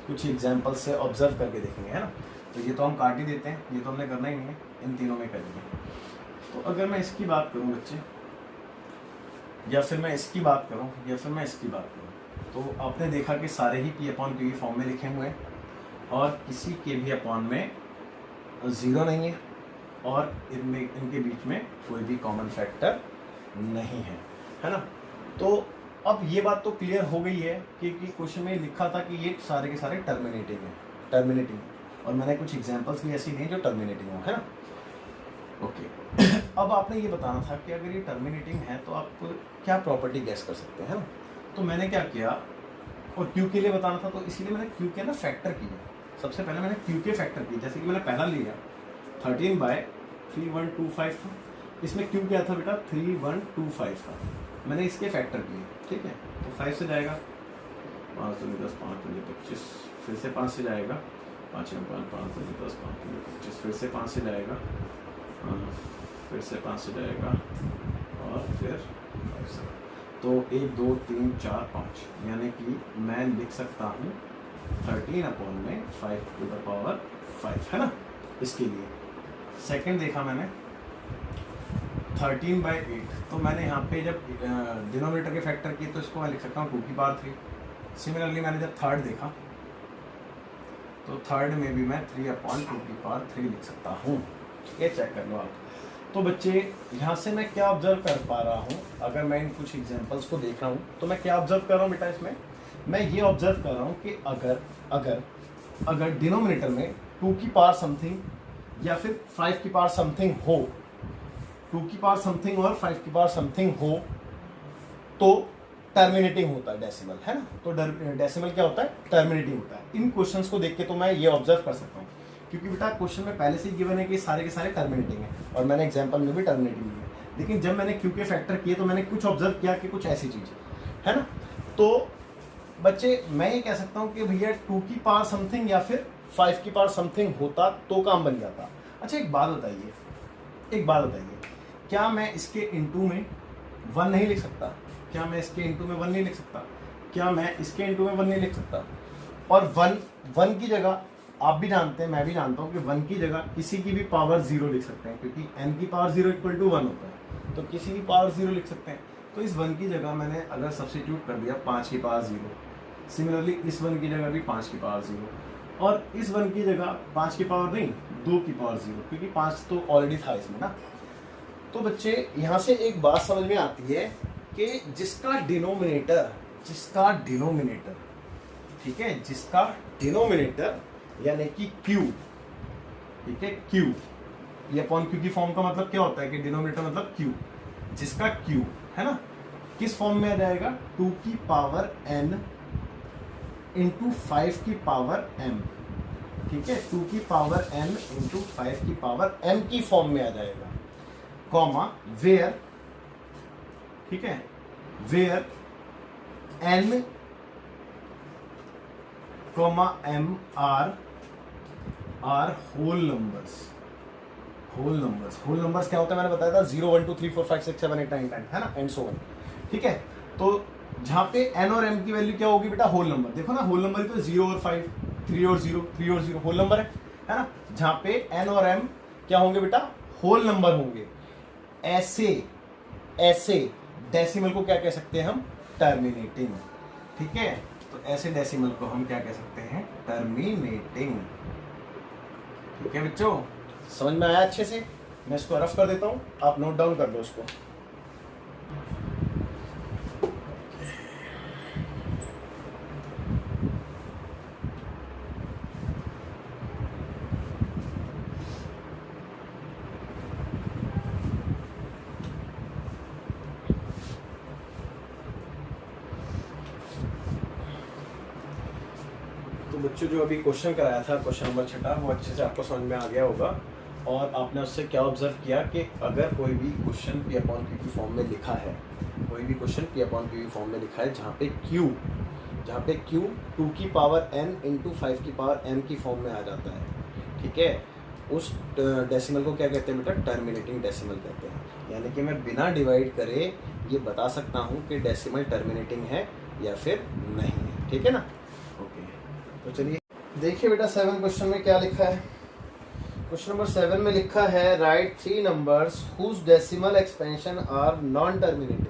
Speaker 2: कुछ एग्जाम्पल से ऑब्जर्व करके देखेंगे, है ना। तो ये तो हम काट ही देते हैं, ये तो हमने करना ही नहीं है, इन तीनों में करेंगे। तो अगर मैं इसकी बात करूँ बच्चे, या फिर मैं इसकी बात करूँ, या फिर मैं इसकी बात करूँ, तो आपने देखा कि सारे ही P/Q की फॉर्म में लिखे हुए हैं और किसी के भी अपॉन में 0 नहीं है और इनमें इनके बीच में कोई भी कॉमन फैक्टर नहीं है, है ना। तो अब ये बात तो क्लियर हो गई है कि क्वेश्चन में लिखा था कि ये सारे के सारे टर्मिनेटिंग है, टर्मिनेटिंग, और मैंने कुछ एग्जांपल्स भी ऐसी दी जो टर्मिनेटिंग हो, है ना। ओके अब आपने ये बताना था कि अगर ये टर्मिनेटिंग है तो आप क्या प्रॉपर्टी गैस कर सकते हैं, है ना। तो मैंने क्या किया, और क्यू के लिए बताना था, तो इसीलिए मैंने क्यू के ना फैक्टर किया। सबसे पहले मैंने क्यू के फैक्टर किए, जैसे कि मैंने पहला लिया 13/3125 था, इसमें क्यू क्या था बेटा 3125 था, मैंने इसके फैक्टर किए, ठीक है। तो 5 से जाएगा 5 दूनी 10 5 दूनी 25, फिर से 5 से जाएगा 5 5 5 दूनी 10 5 दूनी 25, फिर से 5 से जाएगा, फिर से 5 से जाएगा और फिर 5 से। तो 1 2 3 4 5, यानी कि मैं लिख सकता हूँ 13/5 है ना, इसके लिए। सेकंड देखा मैंने 13/8, तो मैंने यहाँ पे जब डिनोमिनेटर के फैक्टर किए तो इसको मैं लिख सकता हूँ 2/3। सिमिलरली मैंने जब थर्ड देखा तो थर्ड में भी मैं 3/2/3 लिख सकता हूँ, ठीक है, चेक कर लो आप। तो बच्चे यहाँ से मैं क्या ऑब्जर्व कर पा रहा हूँ, अगर मैं इन कुछ एग्जांपल्स को देख रहा हूँ तो मैं क्या ऑब्जर्व कर रहा हूँ बेटा, इसमें मैं ये ऑब्जर्व कर रहा हूँ कि अगर डिनोमिनेटर में 2 की पावर समथिंग या फिर 5 की पावर समथिंग हो, 2 की पावर समथिंग और 5 की पावर समथिंग हो, तो टर्मिनेटिंग होता है डेसिमल, है ना। तो डेसिमल क्या होता है, टर्मिनेटिंग होता है। इन क्वेश्चंस को देख के तो मैं ये ऑब्जर्व कर सकता हूँ, क्योंकि बेटा क्वेश्चन में पहले से ही गिवन है कि सारे के सारे टर्मिनेटिंग है, और मैंने एग्जांपल में भी टर्मिनेटिंग दी है। लेकिन जब मैंने क्यू के फैक्टर किए तो मैंने कुछ ऑब्जर्व किया कि कुछ ऐसी चीज़ है ना। तो बच्चे मैं ये कह सकता हूँ कि भैया 2 की पावर समथिंग या फिर 5 की पावर समथिंग होता तो काम बन जाता। अच्छा एक बात बताइए, क्या मैं इसके इंटू में 1 नहीं लिख सकता? क्या मैं इसके इंटू में 1 नहीं लिख सकता? क्या मैं इसके इंटू में 1 नहीं लिख सकता? और 1 की जगह आप भी जानते हैं, मैं भी जानता हूँ कि 1 की जगह किसी की भी पावर 0 लिख सकते हैं, क्योंकि n की पावर 0 = 1 होता है, तो किसी भी पावर 0 लिख सकते हैं। तो इस 1 की जगह मैंने अगर सब्स्टिट्यूट कर दिया 5 की पावर 0, सिमिलरली इस 1 की जगह भी 5 की पावर 0, और इस 1 की जगह 5 की पावर नहीं 2 की पावर 0, क्योंकि 5 तो ऑलरेडी था इसमें ना। तो बच्चे यहाँ से एक बात समझ में आती है कि जिसका डिनोमिनेटर ठीक है, जिसका डिनोमिनेटर यानी कि Q, ठीक है, Q, ये अपॉन Q की फॉर्म का मतलब क्या होता है कि डिनोमिनेटर मतलब Q, जिसका Q है ना, किस फॉर्म में आ जाएगा 2 की पावर n इंटू 5 की पावर m, ठीक है, 2 की पावर n इंटू 5 की पावर m की फॉर्म में आ जाएगा, कॉमा वेयर, ठीक है, where n comma m are whole numbers. Whole numbers क्या होता है मैंने बताया था 0 1 2 3 4 5 6 7 8 9 10, है ना, एंड सो ऑन, ठीक है। तो जहाँ पे n और m की वैल्यू क्या होगी बेटा, होल नंबर। देखो ना होल नंबर तो 0 और 5, 3 और 0, 3 और 0 होल नंबर है ना। जहाँ पे n और m क्या होंगे बेटा, होल नंबर होंगे। ऐसे डेसिमल को क्या कह सकते हैं हम, टर्मिनेटिंग, ठीक है। तो ऐसे डेसिमल को हम क्या कह सकते हैं, टर्मिनेटिंग, ठीक है बच्चों, समझ में आया अच्छे से। मैं इसको रफ कर देता हूँ, आप नोट डाउन कर लो इसको। तो बच्चों जो अभी क्वेश्चन कराया था, क्वेश्चन नंबर 6, वो अच्छे से आपको समझ में आ गया होगा, और आपने उससे क्या ऑब्जर्व किया कि अगर कोई भी क्वेश्चन P/Q की फॉर्म में लिखा है, कोई भी question P upon PV form में लिखा है जहाँ पे Q 2 की पावर n इंटू 5 की पावर m की फॉर्म में आ जाता है, ठीक है, उस डेसिमल को क्या कहते हैं बेटा, टर्मिनेटिंग डेसिमल कहते हैं। यानी कि मैं बिना डिवाइड करे ये बता सकता हूँ कि डेसिमल टर्मिनेटिंग है या फिर नहीं है, ठीक है ना। ओके, तो चलिए देखिए बेटा 7 क्वेश्चन में क्या लिखा है। क्वेश्चन नंबर 7 में लिखा है right 3 numbers whose decimal expansion are non terminating.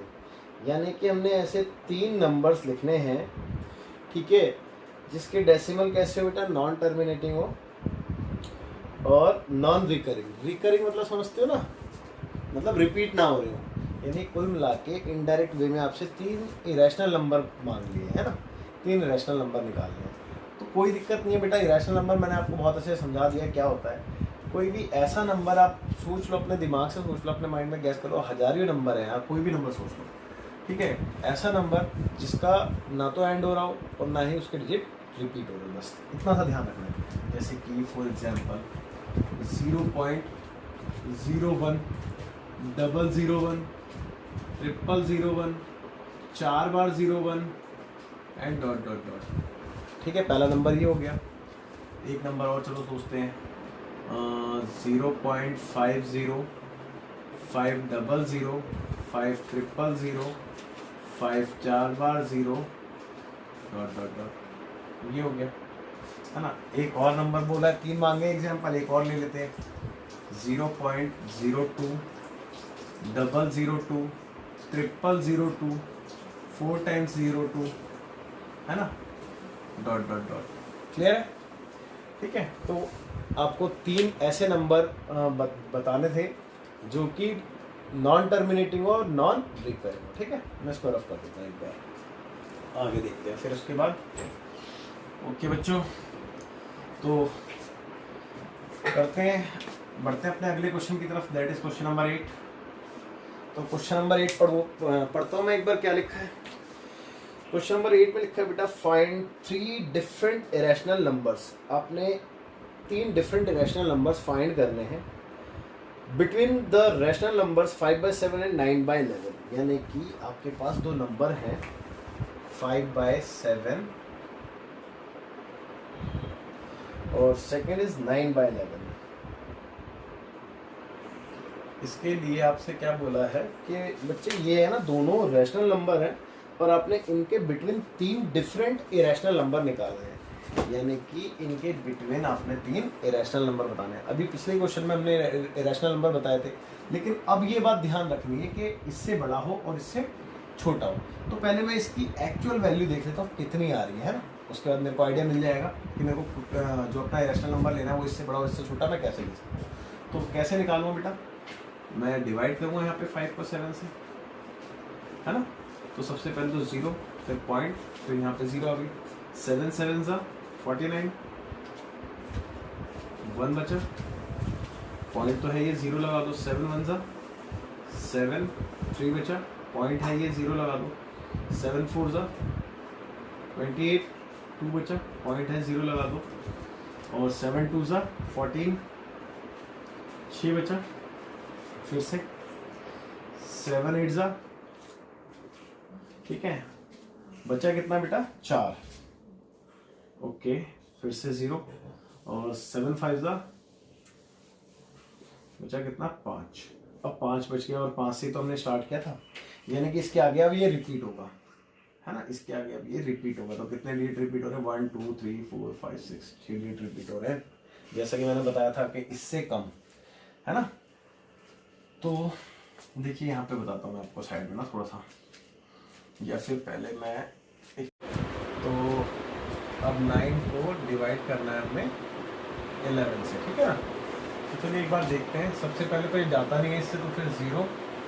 Speaker 2: यानी कि हमने ऐसे 3 नंबर्स लिखने हैं, ठीक है, जिसके डेसिमल कैसे हो बेटा, नॉन टर्मिनेटिंग हो और नॉन रिकरिंग मतलब समझते हो ना, मतलब रिपीट ना हो रहे हो। यानी कुल मिला के इनडायरेक्ट वे में आपसे 3 इरेशनल नंबर मांग लिए है ना, 3 इरेशनल नंबर निकालने हैं। तो कोई दिक्कत नहीं है बेटा, इरेशनल नंबर मैंने आपको बहुत अच्छे से समझा दिया क्या होता है। कोई भी ऐसा नंबर आप सोच लो, अपने दिमाग से सोच लो, अपने माइंड में गैस करो, हजारियों नंबर है, आप कोई भी नंबर सोच लो, ठीक है, ऐसा नंबर जिसका ना तो एंड हो रहा हो और ना ही उसके डिजिट रिपीट हो रहे हो, बस इतना सा ध्यान रखना है। जैसे कि for example 0.01 001 001 4 bar 01 and dot dot dot, ठीक है, पहला नंबर ये हो गया। एक नंबर और चलो सोचते हैं 0.50 500 5 000 5 4 बार 0 डॉट डॉट डॉट, ये हो गया है ना। एक और नंबर बोला है, 3 मांगे एग्जाम्पल, एक और ले लेते हैं 0.02 002 002 4 टाइम्स 02 है ना, डॉट डॉट डॉट, क्लियर है, ठीक है। तो आपको 3 ऐसे नंबर बताने थे जो कि नॉन टर्मिनेटिंग और नॉन रिकरिंग, ठीक है। मैं इसको रफ कर देता हूँ, एक बार आगे देखते हैं फिर उसके बाद। ओके बच्चों, तो करते हैं, बढ़ते हैं अपने अगले क्वेश्चन की तरफ, दैट इज क्वेश्चन नंबर 8। तो क्वेश्चन नंबर 8 पढ़ता हूँ मैं एक बार क्या लिखा है। क्वेश्चन नंबर 8 में लिखा है बेटा फाइंड 3 डिफरेंट इरेशनल नंबर्स। आपने 3 डिफरेंट इरेशनल नंबर्स फाइंड करने हैं between the rational numbers 5/7 and 9/11। यानी कि आपके पास 2 नंबर हैं 5/7 और सेकेंड इज 9/11। इसके लिए आपसे क्या बोला है कि बच्चे ये है ना, दोनों रैशनल नंबर हैं और आपने इनके बिटवीन 3 डिफरेंट इरेशनल नंबर निकालने हैं। यानी कि इनके बिटवीन आपने 3 इरेशनल नंबर बताने हैं। अभी पिछले क्वेश्चन में हमने इरेशनल नंबर बताए थे, लेकिन अब ये बात ध्यान रखनी है कि इससे बड़ा हो और इससे छोटा हो। तो पहले मैं इसकी एक्चुअल वैल्यू देख लेता हूँ कितनी आ रही है ना, उसके बाद मेरे को आइडिया मिल जाएगा कि मेरे को जो अपना इरेशनल नंबर लेना है वो इससे बड़ा और इससे छोटा मैं कैसे ले सकता हूँ। तो कैसे निकालूंगा बेटा, मैं डिवाइड करूँगा यहाँ पे 5 को 7 से, है ना। तो सबसे पहले तो 0, फिर पॉइंट, फिर यहाँ पे 0 आ गई, 7 7 ज़ा 49, 1 बचा, पॉइंट तो है ये 0 लगा दो, 7 1 ज़ा 7, 3 बचा, पॉइंट है ये 0 लगा दो, 7 4 ज़ा 28, 2 बचा, पॉइंट है 0 लगा दो, और 7 2 ज़ा 14, 6 बचा, फिर से 7 8 ज़ा, ठीक है, बचा कितना बेटा 4, ओके, फिर से 0, और 7 5 ज़ा बचा कितना 5। अब 5 बच गया और 5 से तो हमने स्टार्ट किया था, यानी कि इसके आगे अब ये रिपीट होगा, है ना, इसके आगे अब ये रिपीट होगा। तो कितने डिजिट रिपीट हो रहे हैं, 1 2 3 4 5 6 6 डिजिट रिपीट हो रहे हैं, जैसा कि मैंने बताया था कि इससे कम, है ना। तो देखिए यहाँ पे बताता हूँ मैं आपको साइड में ना थोड़ा सा, या फिर पहले मैं तो अब 9 को डिवाइड करना है हमें 11 से, ठीक है ना। तो चलिए एक बार देखते हैं। सबसे पहले तो ये जाता नहीं है इससे, तो फिर 0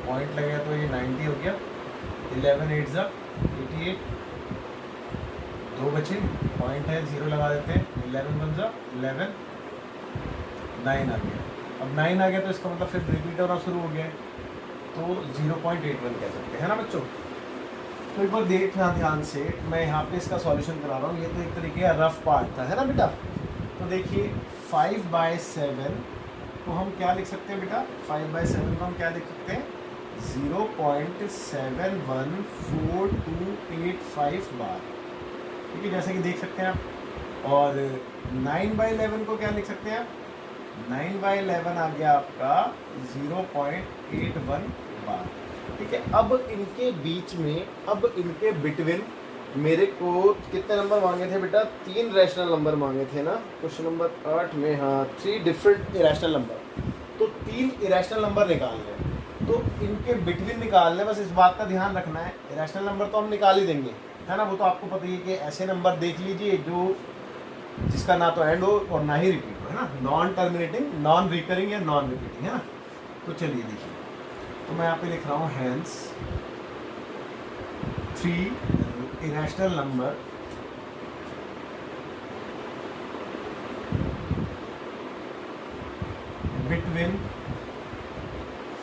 Speaker 2: पॉइंट लगेगा तो ये 90 हो गया, 11 8 ज़ा 88, 2 बचे, पॉइंट है 0 लगा देते हैं, 11 1 ज़ा 11, 9 आ गया। अब 9 आ गया तो इसका मतलब फिर रिपीट होना शुरू हो गया है, तो 0.81 कह सकते हैं ना बच्चों। तो एक बार देखना ध्यान से, मैं यहाँ पे इसका सॉल्यूशन करा रहा हूँ। ये तो एक तरीके का रफ पार्ट था, है ना बेटा। तो देखिए 5/7 को हम क्या लिख सकते हैं बेटा, 5/7 को हम क्या लिख सकते हैं, 0.71428 बार, ठीक है, जैसे कि देख सकते हैं आप। और 9/11 को क्या लिख सकते हैं आप? 9/11 आ गया आपका 0.81 बार, ठीक है। अब इनके बीच में, अब इनके बिटवीन मेरे को कितने नंबर मांगे थे बेटा? 3 रैशनल नंबर मांगे थे ना क्वेश्चन नंबर 8 में। हाँ, 3 डिफरेंट इरेशनल नंबर। तो 3 इरेशनल नंबर निकालने हैं, तो इनके बिटवीन निकालने, बस इस बात का ध्यान रखना है। इरेशनल नंबर तो हम निकाल ही देंगे, है ना, वो तो आपको पता ही है कि ऐसे नंबर देख लीजिए जो जिसका ना तो एंड हो और ना ही रिपीट हो, है ना, नॉन टर्मिनेटिंग, नॉन रिकरिंग या नॉन रिपीटिंग, है ना। तो चलिए देखिए, तो मैं यहाँ पे लिख रहा हूँ hence 3 irrational number between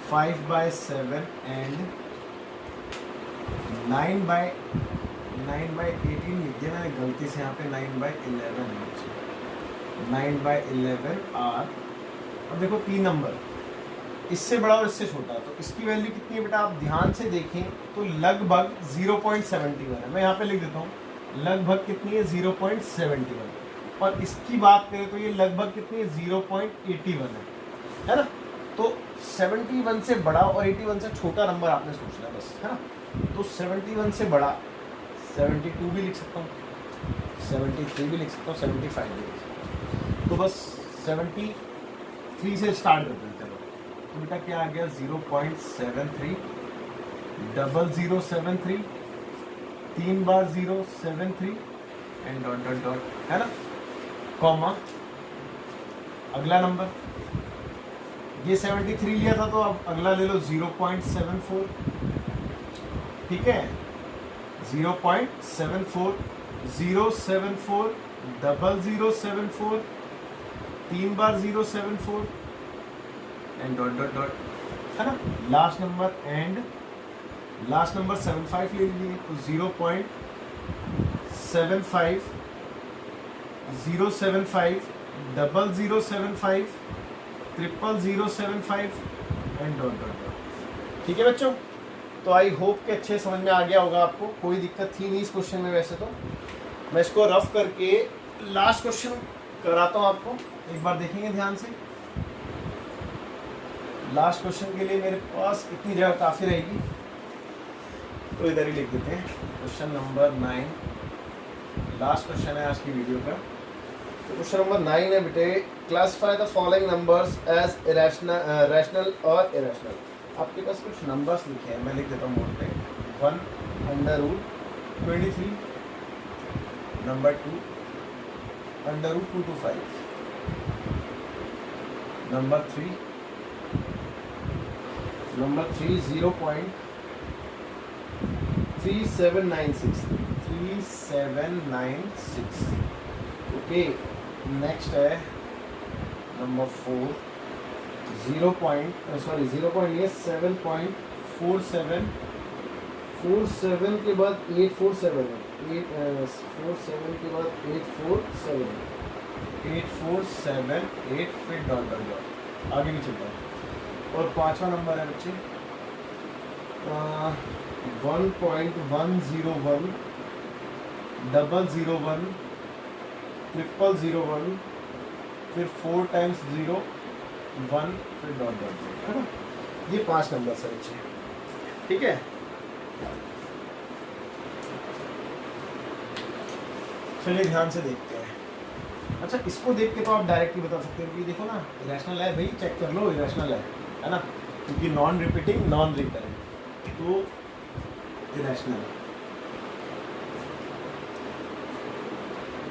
Speaker 2: 5/7 and 9/18 लिख दिया मैंने गलती से, यहाँ पे 9/11 है। 9/11 आर। अब देखो 3 नंबर, इससे बड़ा और इससे छोटा, तो इसकी वैल्यू कितनी है बेटा? आप ध्यान से देखें तो लगभग 0.71 है। मैं यहाँ पे लिख देता हूँ, लगभग कितनी है? 0.71। और इसकी बात करें तो ये लगभग कितनी है? 0.81 है ना। तो 71 से बड़ा और 81 से छोटा नंबर आपने सोचना है बस, है ना। तो 71 से बड़ा 72 भी लिख सकता हूँ, 73 भी लिख सकता हूँ, 75 भी लिख सकता हूँ। तो बस 73 से स्टार्ट करते हैं। तो बेटा क्या आ गया? 0.73, 0073, 3 बार 073 एंड डॉट डॉट डॉट, है ना, कॉमा। अगला नंबर, ये 73 लिया था तो अब अगला ले लो 0.74, ठीक है, 0.74, 074, 0074, 3 बार 074 एंड डॉट डॉट डॉट, है ना। Last number and last number 75 ले लीजिए, तो 0.75, 075, 0075, 00075 एंड डॉट डॉट डॉट, ठीक है बच्चों। तो आई होप कि अच्छे समझ में आ गया होगा आपको, कोई दिक्कत थी नहीं इस क्वेश्चन में। वैसे तो मैं इसको रफ करके लास्ट क्वेश्चन कराता हूँ आपको, एक बार देखेंगे ध्यान से। लास्ट क्वेश्चन के लिए मेरे पास इतनी जगह काफ़ी रहेगी, तो इधर ही लिख देते हैं। क्वेश्चन नंबर 9 लास्ट क्वेश्चन है आज की वीडियो का। तो क्वेश्चन नंबर 9 है बेटे, classify the following numbers as rational और इरेशनल। आपके पास कुछ नंबर्स लिखे हैं, मैं लिख देता हूँ बोर्ड पे। 1 √23, नंबर 2 √225, नंबर 3 0.3796, 3796, ओके। नेक्स्ट है नंबर 4 7.47, 47 के बाद 847 है, 47 के बाद 847, 8 फिर डॉट डॉट डॉट, आगे भी चलता है। और 5वां नंबर है बच्चे 1.101, 001, 001, फिर 4 टाइम्स 0, 1, फिर डॉट डॉट, है ना। ये 5 नंबर है बच्चे, ठीक है। चलिए ध्यान से देखते हैं। अच्छा, इसको देख के तो आप डायरेक्टली बता सकते हो कि देखो ना, इरेशनल है भाई, चेक कर लो, इरेशनल है ना, क्योंकि नॉन रिपीटिंग, नॉन रिकरिंग, तो इरेशनल।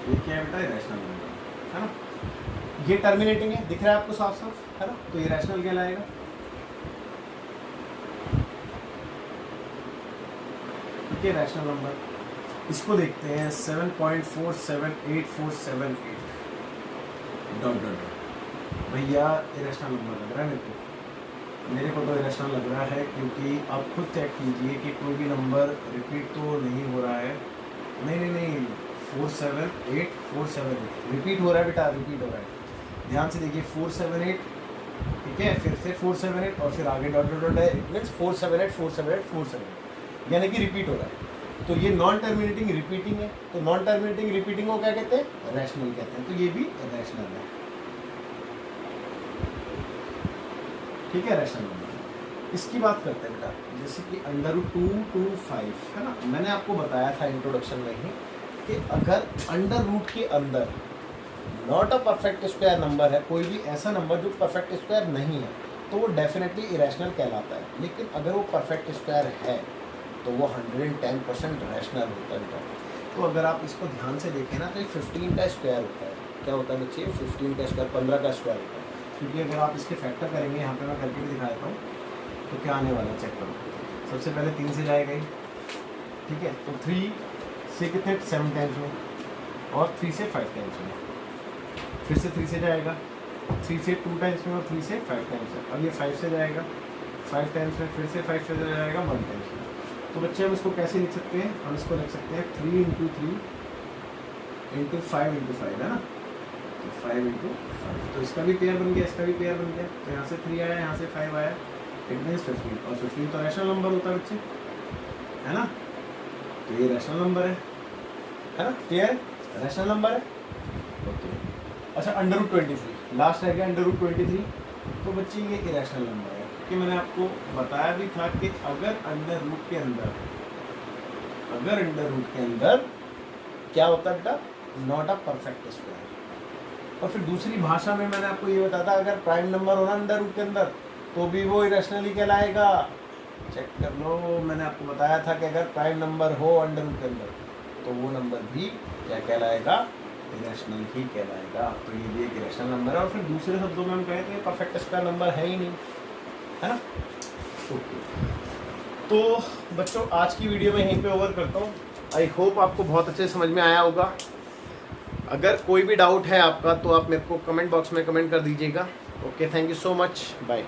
Speaker 2: ये क्या है बेटा? इरेशनल है ना। ये टर्मिनेटिंग है, दिख रहा है आपको साफ साफ, है ना, तो इरेशनल कहलाएगा। ठीक है, रैशनल नंबर। इसको देखते हैं 7.478478 डॉट डॉट डॉट। भैया इरेशनल नंबर लग रहा है मेरे को तो इरेशनल लग रहा है, क्योंकि आप खुद चेक कीजिए कि कोई भी नंबर रिपीट तो नहीं हो रहा है। नहीं 478 478 रिपीट हो रहा है बेटा, रिपीट हो रहा है। ध्यान से देखिए 478 ठीक है, फिर से 478 और फिर आगे डॉट डॉट डॉट है, इट मीन्स 478 478 478, यानी कि रिपीट हो रहा है। तो ये नॉन टर्मिनेटिंग रिपीटिंग है, तो नॉन टर्मिनेटिंग रिपीटिंग को क्या कहते हैं? रैशनल कहते हैं। तो ये भी रैशनल है, ठीक है, रैशनल नंबर। इसकी बात करते हैं बेटा, जैसे कि √225 है ना, मैंने आपको बताया था इंट्रोडक्शन में ही कि अगर अंडर रूट के अंदर not a perfect square number है, कोई भी ऐसा नंबर जो परफेक्ट स्क्वायर नहीं है, तो वो डेफिनेटली इरेशनल कहलाता है। लेकिन अगर वो परफेक्ट स्क्वायर है तो वो 110% रैशनल होता है। तो अगर आप इसको ध्यान से देखें ना, तो ये 15 का स्क्वायर होता है। क्या होता है बच्चे? 15 का स्क्वायर, 15 का स्क्वायर होता है। क्योंकि अगर आप इसके फैक्टर करेंगे, यहाँ पे मैं करके भी दिखा देता हूँ, तो क्या आने वाला है चेक करो। सबसे पहले 3 से जाएगा ही, ठीक है, तो 3 से कितने 7 टाइम्स में, और 3 से 5 टाइम्स में, फिर से 3 से जाएगा, 3 से 2 टाइम्स में, और 3 से 5 टाइम्स में। अब ये 5 से जाएगा 5 टाइम्स में, फिर से 5 से जाएगा 1 टाइम्स में। तो बच्चे हम इसको कैसे लिख सकते हैं? हम इसको लिख सकते हैं 3 × 3 × 5 × 5 है ना, तो 5 × 5। तो इसका भी पेयर बन गया, इसका भी पेयर बन गया। तो यहाँ से 3 आया, यहाँ से 5 आया, इट मीन्स 15। और 15 तो रैशनल नंबर होता है बच्चे, है ना, तो ये रैशनल नंबर है ना, क्लियर? रैशनल नंबर है, ओके। अच्छा, √23 लास्ट रह गया, √23। तो बच्चे ये इरेशनल नंबर है, कि मैंने आपको बताया भी था कि अगर अंडर रूट के अंदर क्या होता है बेटा? Not a perfect square. और फिर दूसरी भाषा में मैंने आपको ये बताया था, अगर प्राइम नंबर हो ना अंडर रूट के अंदर, तो भी वो इरेशनल ही कहलाएगा। चेक कर लो, मैंने आपको बताया था कि अगर प्राइम नंबर हो अंडर रूट के अंदर, तो वो नंबर भी क्या कहलाएगा? इरेशनल ही कहलाएगा। तो ये भी एक इरेशनल नंबर है। और फिर दूसरे शब्दों में हम कहें तो ये परफेक्ट स्क्वायर नंबर है ही नहीं, है ना। ओके, तो बच्चों आज की वीडियो में यहीं पे ओवर करता हूँ। आई होप आपको बहुत अच्छे समझ में आया होगा। अगर कोई भी डाउट है आपका, तो आप मेरे को कमेंट बॉक्स में कमेंट कर दीजिएगा। Okay, thank you so much, bye.